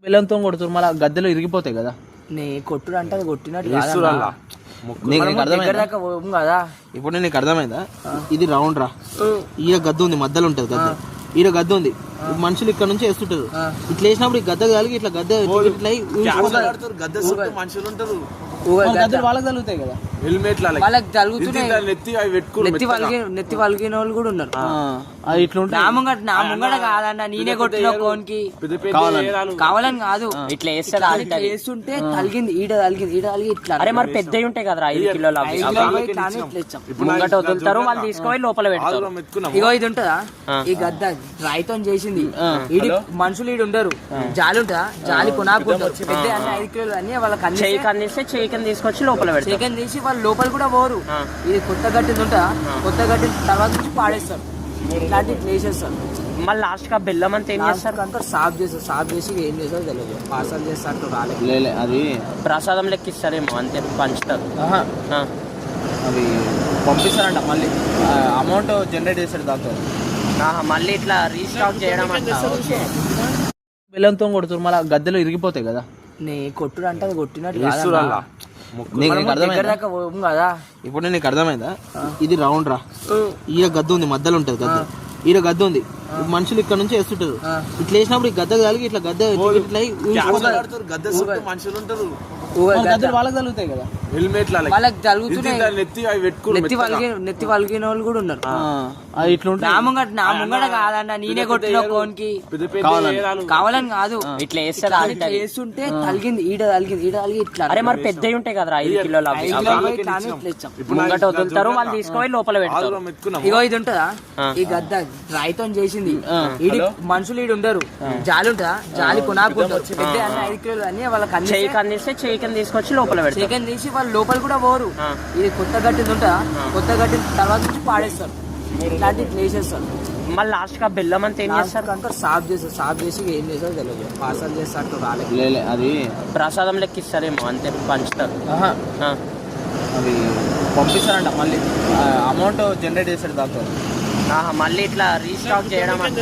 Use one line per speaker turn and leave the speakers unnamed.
బెల్లంతో కొడుతురు మళ్ళీ గద్దెలు ఇరిగిపోతాయి కదా.
నీ కొట్టుడు అంటే అది కొట్టినట్టు
వేస్తురా
కాదన్నా.
నీకు
మనము
అర్థమైందా?
దగ్గర దాకా పోము కదా.
ఇప్పుడు నీకు అర్థమైందా? ఇది రౌండ్ రా, ఈడ గద్ద ఉంది, మధ్యలో ఉంటది గద్ద, ఈడ గద్ద ఉంది. మనుషులు ఇక్కడ నుంచి వేస్తుంటారు, ఇట్లా వేసినప్పుడు ఈ గద్ద కలిగి ఇట్లా గద్ద ఇట్లా
గద్దె చుట్టూ మనుషులు ఉంటారు,
గద్దలు వాళ్ళకి తగులుతాయి కదా.
హెల్మెట్
వాళ్ళకి తలుగుతున్నాయి.
నెత్తి అవి పెట్టుకుని
నెత్తి వలిగిన వాళ్ళు కూడా ఉన్నారు.
అది ఇట్లా ఉంటాయి.
నా ముంగట కాదన్న, నేనే కొట్టిన కోన్కి కావాలని కాదు, ఇట్లా వేస్తుంటే తలిగింది, ఈడ తలిగింది, ఈడ తలిగి ఇట్లా.
అరే మరి పెద్దవి ఉంటాయి కదరా, 5 కిలోల ముంగట వదులుతారు, వాళ్ళు తీసుకుపోయి లోపల పెడతారు.
ఇగో ఇది ఉంటదా, ఈ గద్ద రాయితో చేసింది. ఈడి మనుషులు ఈడు ఉండరు, జాలి ఉంటదా, జాలి కొనాకుంటారు. పెద్ద అన్ని 5 కిలోలు అన్ని వాళ్ళకి
చెయ్యి కందిస్తే చెయ్యి కింద తీసుకొచ్చి లోపల పెడతారు.
చికెన్ తీసి వాళ్ళు లోపల కూడా పోరు. ఇది కొత్త గట్టింది ఉంటదా, కొత్త గట్టిన తర్వాత నుంచి పాడేస్తారు, ఇట్లాంటి వేసేస్తారు.
మళ్ళీ లాస్ట్ గా బెల్లం అంతా ఏం చేస్తారు?
అంతా సాఫ్ చేస్తారు, సాఫ్ చేసి ఏం చేస్తారో తెలియదు, పార్సల్ చేస్తారు రాలేదు.
లేలే, అది
ప్రసాదం లెక్కిస్తారేమో అంతే, పంచుతారు.
అవి పంపిస్తారంట, మళ్ళీ అమౌంట్ జనరేట్ చేస్తారు దాంతో.
మళ్ళీ ఇట్లా రీస్టాక్ చేయడం అంట.
బెల్లంతో కొడుతురు మళ్ళీ గద్దెలు ఇరిగిపోతాయి కదా.
నీ కొట్టుడు అంటే అది కొట్టినట్టు
వేస్తురా
కాదన్నా.
నీకు
మనము దగ్గర
అర్థమైందా?
దాకా పోము కదా.
ఇప్పుడు నీకు అర్థమైందా? ఇది రౌండ్ రా, ఈడ గద్ద ఉంది, మధ్యలో ఉంటది గద్ద, ఈడ గద్ద ఉంది. మనుషులు ఇక్కడ నుంచి వేస్తుంటారు, ఇట్లా వేసినప్పుడు ఈ గద్ద కలిగి ఇట్లా గద్ద ఇట్లా
గద్దె చుట్టూ మనుషులు ఉంటారు,
గద్దలు వాళ్ళకి తగులుతాయి కదా.
హెల్మెట్
వాళ్ళకి తలుగుతున్నాయి.
నెత్తి అవి పెట్టుకుని
నెత్తి వలిగిన వాళ్ళు కూడా ఉన్నారు.
అది ఇట్లా ఉంటాయి.
నా ముంగట కాదన్న, నేనే కొట్టిన కోన్కి కావాలని కాదు,
ఇట్లా వేస్తారు.
ఇట్లా వేస్తుంటే తలిగింది, ఈడ తలిగింది, ఈడ తలిగి ఇట్లా.
అరే మరి పెద్దవి ఉంటాయి కదరా, 5 కిలోల ముంగట వదులుతారు, వాళ్ళు తీసుకుపోయి లోపల పెడతారు.
ఇగో ఇది ఉంటదా, ఈ గద్ద రాయితో చేసింది. ఈడి మనుషులు ఈడు ఉండరు, జాలి ఉంటదా, జాలి కొనాకుంటారు. పెద్ద అన్ని 5 కిలోలు అన్ని వాళ్ళకి
చెయ్యి కందిస్తే చెయ్యి కింద తీసుకొచ్చి లోపల పెడతారు.
చికెన్ తీసి వాళ్ళు లోపల కూడా పోరు. ఇది కొత్త గట్టింది ఉంటదా, కొత్త గట్టిన తర్వాత నుంచి పాడేస్తారు, ఇట్లాంటి వేసేస్తారు.
మళ్ళీ లాస్ట్ గా బెల్లం అంతా ఏం చేస్తారు?
అంతా సాఫ్ చేస్తారు, సాఫ్ చేసి ఏం చేస్తారో తెలియదు, పార్సల్ చేస్తారు రాలేదు.
లేలే, అది
ప్రసాదం లెక్కిస్తారేమో అంతే, పంచుతారు.
అవి పంపిస్తారంట, మళ్ళీ అమౌంట్ జనరేట్ చేస్తారు దాంతో.
మళ్ళీ ఇట్లా రీస్టాక్ చేయడం అంట.